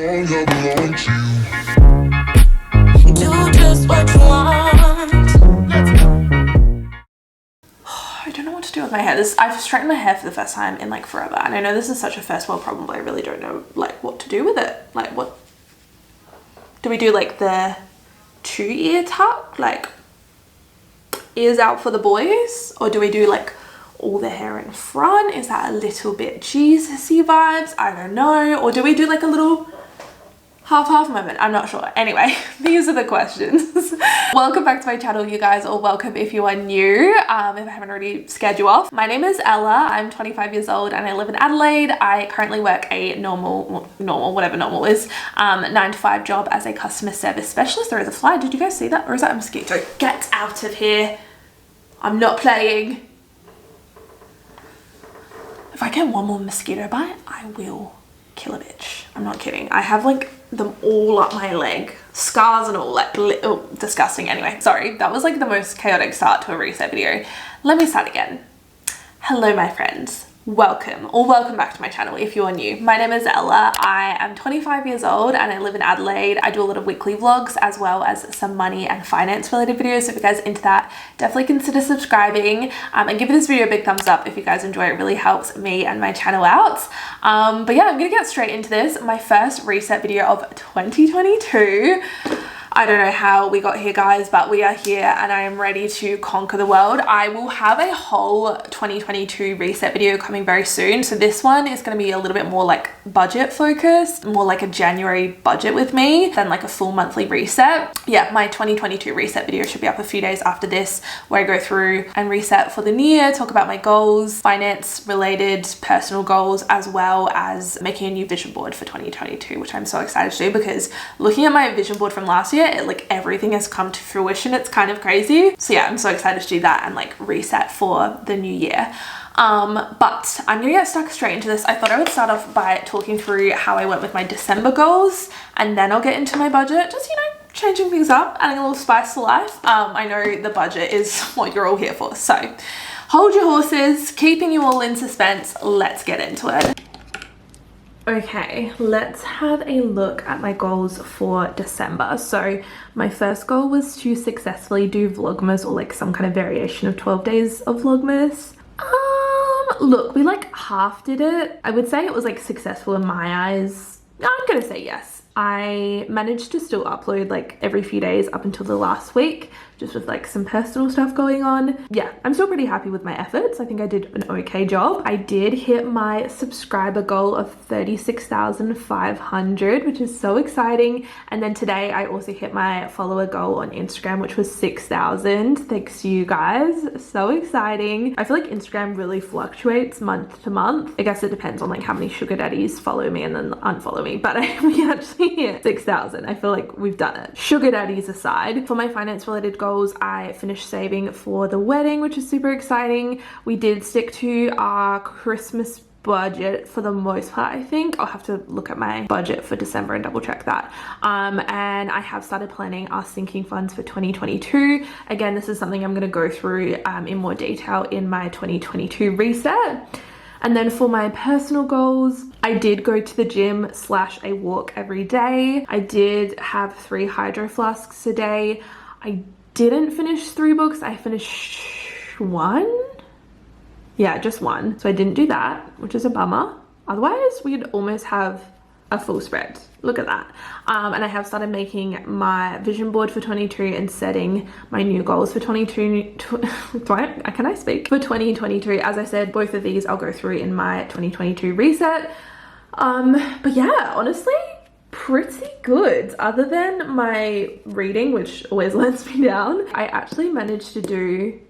Do just what you want. I don't know what to do with my hair. I've straightened my hair for the first time in like forever, and I know this is such a first world problem, but I really don't know like what to do with it. Like, what do we do? Like the 2-ear tuck, like ears out for the boys, or do we do like all the hair in front? Is that a little bit Jesus-y vibes? I don't know. Or do we do like a little half moment? I'm not sure. Anyway, these are the questions. Welcome back to my channel, you guys, or welcome if you are new. If I haven't already scared you off. My name is Ella. I'm 25 years old and I live in Adelaide. I currently work a normal, whatever normal is, 9-to-5 job as a customer service specialist. There is a fly. Did you guys see that? Or is that a mosquito? Get out of here. I'm not playing. If I get one more mosquito bite, I will kill a bitch. I'm not kidding. I have like them all up my leg, scars and all, like, oh, disgusting. Anyway, sorry, that was like the most chaotic start to a reset video. Let me start again. Hello, my friends. Welcome back to my channel if you are new. My name is Ella. I am 25 years old and I live in Adelaide. I do a lot of weekly vlogs as well as some money and finance related videos. So if you guys are into that, definitely consider subscribing, and give this video a big thumbs up if you guys enjoy it. It really helps me and my channel out. But yeah, I'm gonna get straight into this. My first reset video of 2022. I don't know how we got here, guys, but we are here and I am ready to conquer the world. I will have a whole 2022 reset video coming very soon. So this one is going to be a little bit more like budget focused, more like a January budget with me than like a full monthly reset. Yeah, my 2022 reset video should be up a few days after this, where I go through and reset for the new year, talk about my goals, finance related personal goals, as well as making a new vision board for 2022, which I'm so excited to do, because looking at my vision board from last year, like everything has come to fruition. It's kind of crazy. So yeah, I'm so excited to do that and like reset for the new year. But I'm gonna get stuck straight into this. I thought I would start off by talking through how I went with my December goals, and then I'll get into my budget, just, you know, changing things up, adding a little spice to life. I know the budget is what you're all here for, so hold your horses, keeping you all in suspense. Let's get into it. Okay, let's have a look at my goals for December. So my first goal was to successfully do Vlogmas, or like some kind of variation of 12 days of Vlogmas. Look, we like half did it. I would say it was like successful in my eyes. I'm gonna say yes. I managed to still upload like every few days up until the last week, just with like some personal stuff going on. Yeah, I'm still pretty happy with my efforts. I think I did an okay job. I did hit my subscriber goal of 36,500, which is so exciting. And then today I also hit my follower goal on Instagram, which was 6,000. Thanks to you guys. So exciting. I feel like Instagram really fluctuates month to month. I guess it depends on like how many sugar daddies follow me and then unfollow me, but we actually hit 6,000. I feel like we've done it. Sugar daddies aside, for my finance related goals, I finished saving for the wedding, which is super exciting. We did stick to our Christmas budget for the most part. I think I'll have to look at my budget for December and double check that. And I have started planning our sinking funds for 2022. Again, this is something I'm going to go through in more detail in my 2022 reset. And then for my personal goals, I did go to the gym / a walk every day. I did have 3 hydro flasks a day. I didn't finish 3 books. I finished 1. Yeah, just 1. So I didn't do that, which is a bummer. Otherwise, we'd almost have a full spread. Look at that. And I have started making my vision board for 22 and setting my new goals for 22. Can I speak? For 2023. As I said, both of these I'll go through in my 2022 reset. But yeah, honestly, pretty good. Other than my reading, which always lets me down, I actually managed to do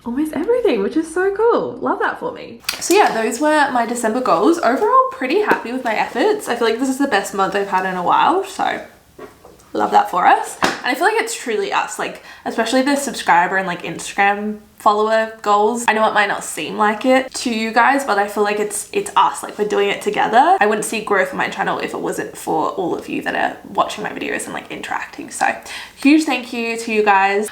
almost everything, which is so cool. Love that for me. So yeah, those were my December goals. Overall, pretty happy with my efforts. I feel like this is the best month I've had in a while, so love that for us. And I feel like it's truly us, like especially the subscriber and like Instagram follower goals. I know it might not seem like it to you guys, but I feel like it's us, like we're doing it together. I wouldn't see growth on my channel if it wasn't for all of you that are watching my videos and like interacting. So huge thank you to you guys.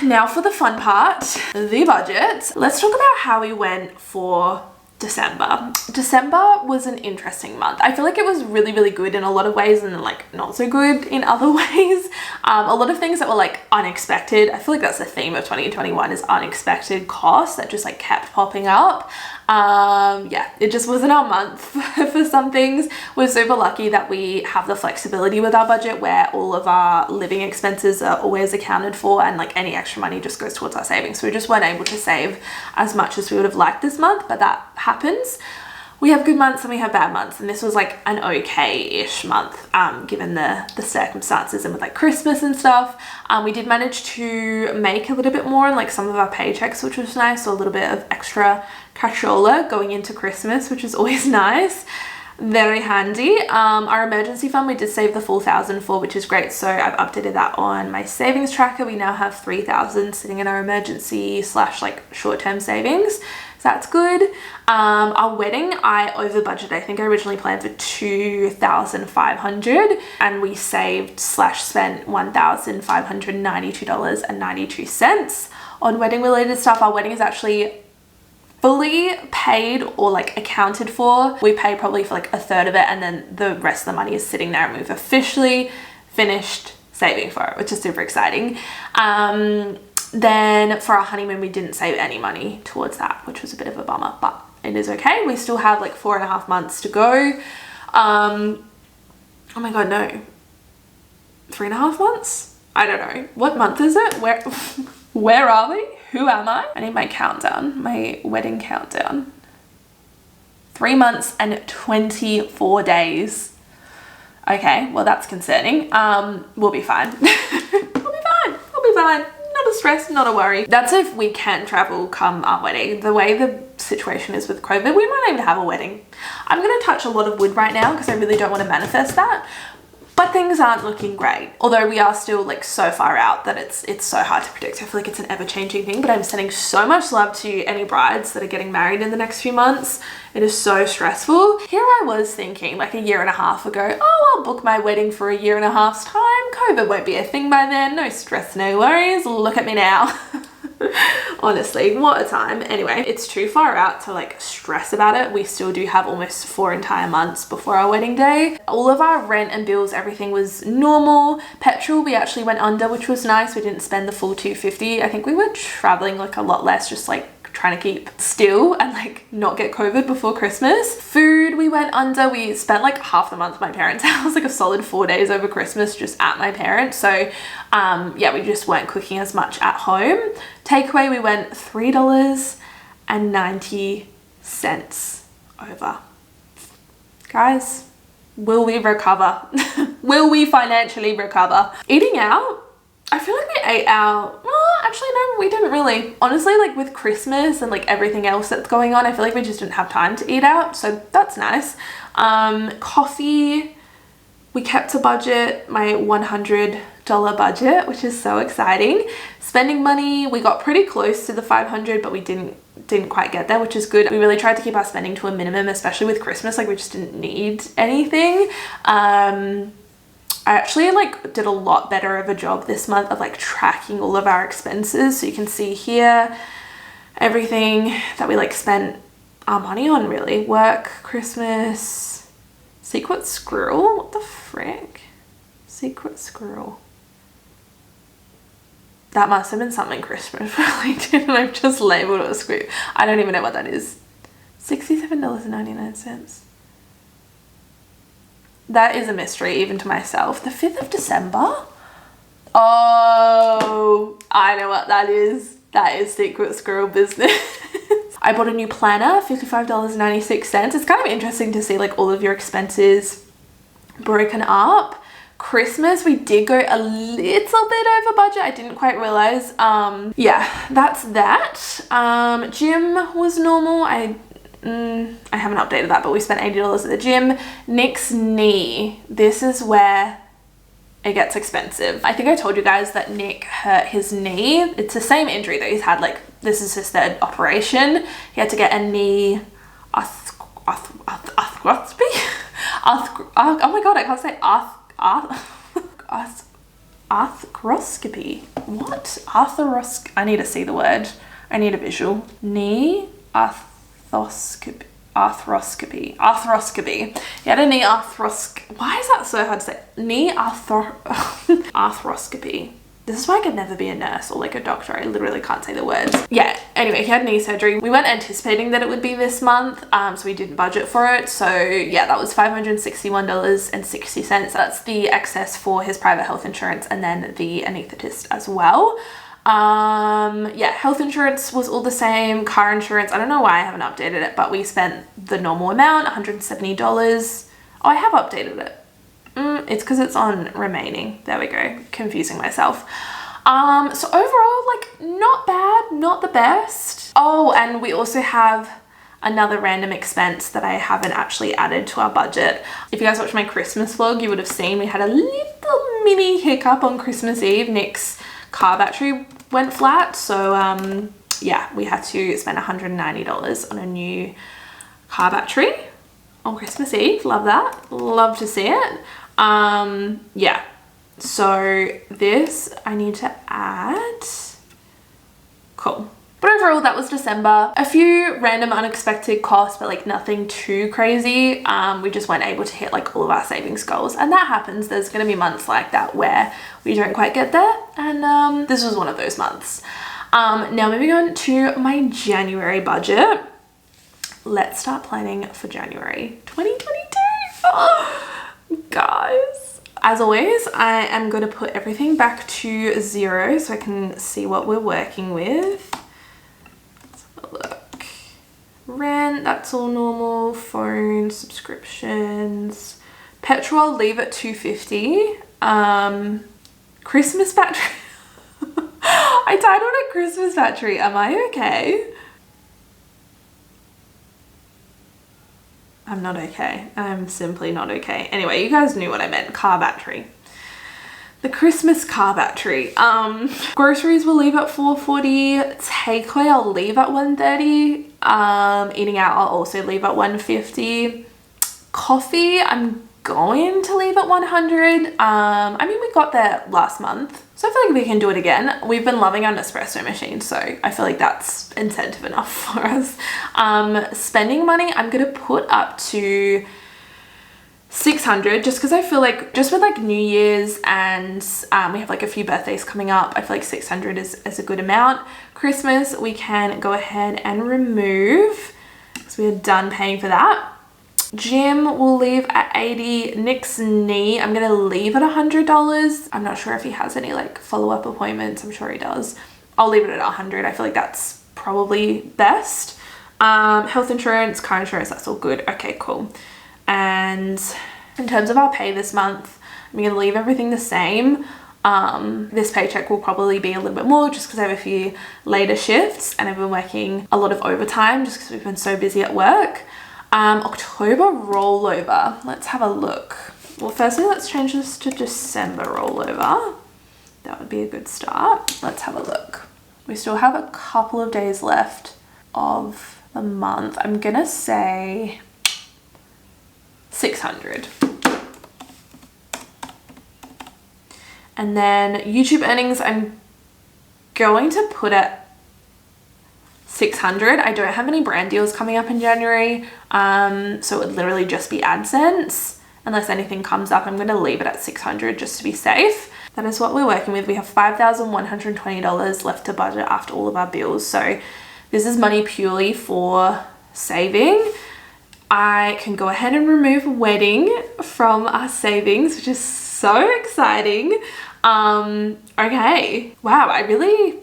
Now for the fun part, the budget. Let's talk about how we went for December. December was an interesting month. I feel like it was really, really good in a lot of ways and then like not so good in other ways. A lot of things that were like unexpected. I feel like that's the theme of 2021 is unexpected costs that just like kept popping up. Yeah, it just wasn't our month for some things. We're super lucky that we have the flexibility with our budget where all of our living expenses are always accounted for and like any extra money just goes towards our savings. So we just weren't able to save as much as we would have liked this month, but that happens. We have good months and we have bad months, and this was like an okay-ish month given the circumstances and with like Christmas and stuff. We did manage to make a little bit more in like some of our paychecks, which was nice, so a little bit of extra cashola going into Christmas, which is always nice. Very handy. Our emergency fund we did save the full 1,000 for, which is great, so I've updated that on my savings tracker. We now have 3,000 sitting in our emergency / like short-term savings. That's good. Our wedding, I over budgeted. I think I originally planned for 2,500 and we saved / spent $1,592.92 on wedding related stuff. Our wedding is actually fully paid or like accounted for. We pay probably for like a third of it and then the rest of the money is sitting there and we've officially finished saving for it, which is super exciting. Then for our honeymoon, we didn't save any money towards that, which was a bit of a bummer, but it is okay. We still have like 4.5 months to go. Oh my God, no. 3.5 months? I don't know. What month is it? Where are we? Who am I? I need my countdown, my wedding countdown. 3 months and 24 days. Okay, well that's concerning. We'll be fine. We'll be fine. We'll be fine. Not a stress, not a worry. That's if we can travel come our wedding. The way the situation is with COVID, we might not even have a wedding. I'm going to touch a lot of wood right now because I really don't want to manifest that. But things aren't looking great. Although we are still like so far out that it's so hard to predict. I feel like it's an ever-changing thing, but I'm sending so much love to any brides that are getting married in the next few months. It is so stressful. Here I was thinking like 1.5 years ago, oh, I'll book my wedding for 1.5 years time. COVID won't be a thing by then. No stress, no worries. Look at me now. Honestly, what a time. Anyway, it's too far out to like stress about it. We still do have almost 4 entire months before our wedding day. All of our rent and bills, everything was normal. Petrol, we actually went under, which was nice. We didn't spend the full 250. I think we were traveling like a lot less, just like trying to keep still and like not get COVID before Christmas. Food, we went under. We spent like half the month at my parents' house, like a solid 4 days over Christmas just at my parents. So yeah, we just weren't cooking as much at home. Takeaway, we went $3.90 over. Guys, will we recover? Will we financially recover? Eating out, I feel like we ate out. Well, actually, no, we didn't really. Honestly, like with Christmas and like everything else that's going on, I feel like we just didn't have time to eat out. So that's nice. Coffee, we kept a budget, my $100 budget, which is so exciting. Spending money, we got pretty close to the 500, but we didn't quite get there, which is good. We really tried to keep our spending to a minimum, especially with Christmas. Like we just didn't need anything. I actually like did a lot better of a job this month of like tracking all of our expenses. So you can see here everything that we like spent our money on really. Work, Christmas, Secret Squirrel, what the frick? Secret Squirrel. That must have been something Christmas related and I've just labeled it a squirrel. I don't even know what that is. $67.99. That is a mystery even to myself. The 5th of December? Oh, I know what that is. That is Secret Squirrel business. I bought a new planner, $55.96. It's kind of interesting to see like all of your expenses broken up. Christmas, we did go a little bit over budget. I didn't quite realize. Yeah, that's that. Gym was normal. I haven't updated that, but we spent $80 at the gym. Nick's knee. This is where it gets expensive. I think I told you guys that Nick hurt his knee. It's the same injury that he's had, like, this is his 3rd operation. He had to get a knee arthroscopy? Oh my God, I can't say arthroscopy. What? I need to see the word. I need a visual. Knee arthroscopy. arthroscopy. He had a knee arthroscopy. Why is that so hard to say? Knee arthroscopy. This is why I could never be a nurse or like a doctor. I literally can't say the words. Yeah, anyway, he had knee surgery. We weren't anticipating that it would be this month, so we didn't budget for it. So yeah, that was $561.60. That's the excess for his private health insurance and then the anaesthetist as well. Yeah, health insurance was all the same. Car insurance, I don't know why I haven't updated it, but we spent the normal amount, $170. Oh, I have updated it. It's because it's on remaining. There we go. Confusing myself. So overall, like, not bad, not the best. Oh, and we also have another random expense that I haven't actually added to our budget. If you guys watched my Christmas vlog, you would have seen we had a little mini hiccup on Christmas Eve. Nick's car battery went flat. So yeah, we had to spend $190 on a new car battery on Christmas Eve. Love that. Love to see it. Yeah, so this I need to add. Cool. But overall, that was December. A few random unexpected costs, but like nothing too crazy. We just weren't able to hit like all of our savings goals, and that happens. There's going to be months like that where we don't quite get there, and this was one of those months. Now moving on to my January budget. Let's start planning for January 2022. Oh, guys, as always, I am going to put everything back to zero so I can see what we're working with. Let's have a look. Rent, that's all normal. Phone, subscriptions. Petrol, I'll leave at $2.50. Christmas battery. I died on a Christmas battery. Am I okay? I'm not okay. I'm simply not okay. Anyway, you guys knew what I meant. Car battery. The Christmas car battery. Groceries will leave at $4.40. Takeaway I'll leave at $1.30. Eating out I'll also leave at $1.50. Coffee I'm going to leave at $100. I mean, we got there last month, so I feel like we can do it again. We've been loving our Nespresso machine, so I feel like that's incentive enough for us. Spending money I'm gonna put up to $600, just because I feel like just with like New Year's and we have like a few birthdays coming up, I feel like $600 is a good amount. Christmas we can go ahead and remove because we are done paying for that. Gym will leave at $80. Nick's knee I'm gonna leave at $100. I'm not sure if he has any like follow-up appointments. I'm sure he does. I'll leave it at $100. I feel like that's probably best. Health insurance, car insurance, that's all good. Okay, cool. And in terms of our pay this month, I'm gonna leave everything the same. This paycheck will probably be a little bit more just because I have a few later shifts and I've been working a lot of overtime just because we've been so busy at work. October rollover, let's have a look. Well, firstly, let's change this to December rollover. That would be a good start. Let's have a look. We still have a couple of days left of the month. I'm gonna say 600. And then YouTube earnings, I'm going to put at 600. I don't have any brand deals coming up in January, so it would literally just be AdSense. Unless anything comes up, I'm going to leave it at 600 just to be safe. That is what we're working with. We have $5,120 left to budget after all of our bills. So this is money purely for saving. I can go ahead and remove wedding from our savings, which is so exciting. Okay. Wow, I really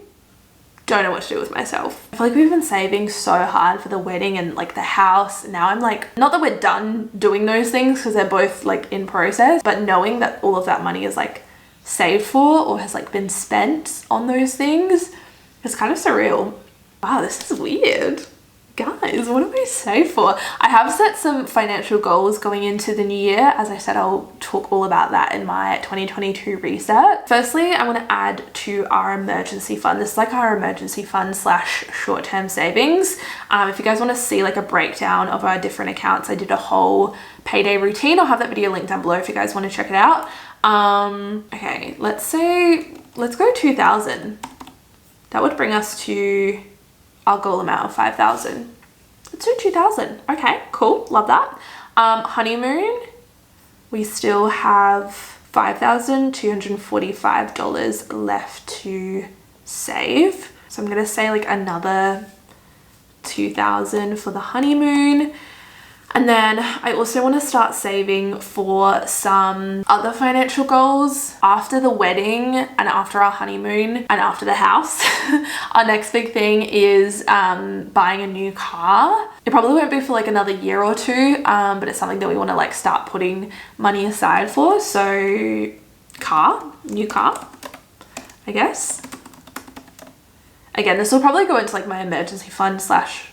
don't know what to do with myself. I feel like we've been saving so hard for the wedding and like the house. Now I'm like, not that we're done doing those things because they're both like in process, but knowing that all of that money is like saved for or has like been spent on those things, it's kind of surreal. Wow, this is weird. Guys, what do I save for? I have set some financial goals going into the new year. As I said, I'll talk all about that in my 2022 reset. Firstly, I want to add to our emergency fund. This is like our emergency fund slash short-term savings. If you guys want to see like a breakdown of our different accounts, I did a whole payday routine. I'll have that video linked down below if you guys want to check it out. Okay, let's go 2,000. That would bring us to our goal amount of 5,000. Let's do 2,000. Okay, cool. Love that. Honeymoon, we still have $5,245 left to save. So I'm gonna say like another 2,000 for the honeymoon. And then I also want to start saving for some other financial goals after the wedding and after our honeymoon and after the house. Our next big thing is buying a new car. It probably won't be for like another year or two, but it's something that we want to like start putting money aside for. So new car, I guess. Again, this will probably go into like my emergency fund /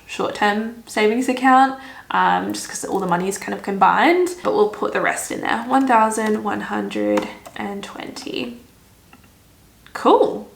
short-term savings account, just because all the money is kind of combined, but we'll put the rest in there. 1,120. Cool.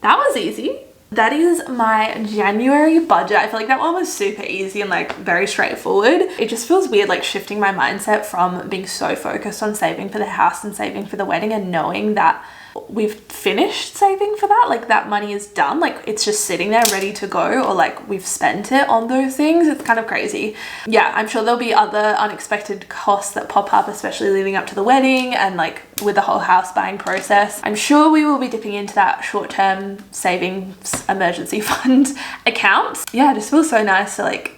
That was easy. That is my January budget. I feel like that one was super easy and like very straightforward. It just feels weird like shifting my mindset from being so focused on saving for the house and saving for the wedding and knowing that we've finished saving for that, like that money is done, like it's just sitting there ready to go, or like we've spent it on those things. It's kind of crazy. Yeah, I'm sure there'll be other unexpected costs that pop up, especially leading up to the wedding and like with the whole house buying process. I'm sure we will be dipping into that short-term savings emergency fund account. Yeah, it just feels so nice to like,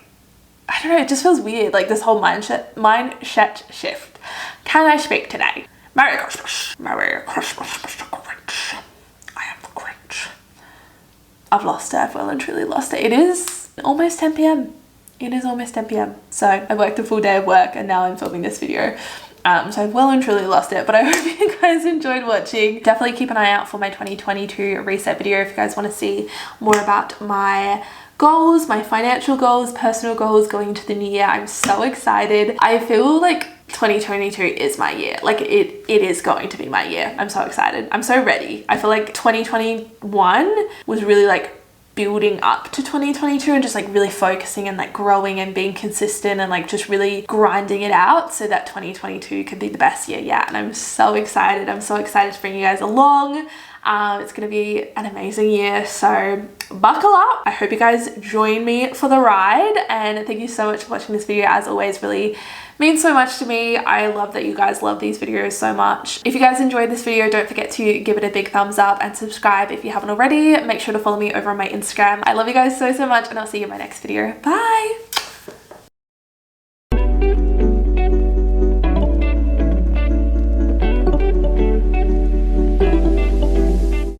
I don't know, it just feels weird, like this whole mindset shift. Can I speak today? Merry Christmas. Merry Christmas, Mr. Grinch. I am the Grinch. I've lost it. I've well and truly lost it. It is almost 10 p.m. It is almost 10 p.m. So I worked a full day of work and now I'm filming this video. So I've well and truly lost it, but I hope you guys enjoyed watching. Definitely keep an eye out for my 2022 reset video if you guys want to see more about my goals, my financial goals, personal goals going into the new year. I'm so excited. I feel like 2022 is my year. Like it is going to be my year. I'm so excited. I'm so ready. I feel like 2021 was really like building up to 2022 and just like really focusing and like growing and being consistent and like just really grinding it out so that 2022 could be the best year yet. And I'm so excited. I'm so excited to bring you guys along. It's gonna be an amazing year, so buckle up. I hope you guys join me for the ride, and thank you so much for watching this video. As always, really means so much to me. I love that you guys love these videos so much. If you guys enjoyed this video, don't forget to give it a big thumbs up and subscribe if you haven't already. Make sure to follow me over on my Instagram. I love you guys so much, and I'll see you in my next video. Bye.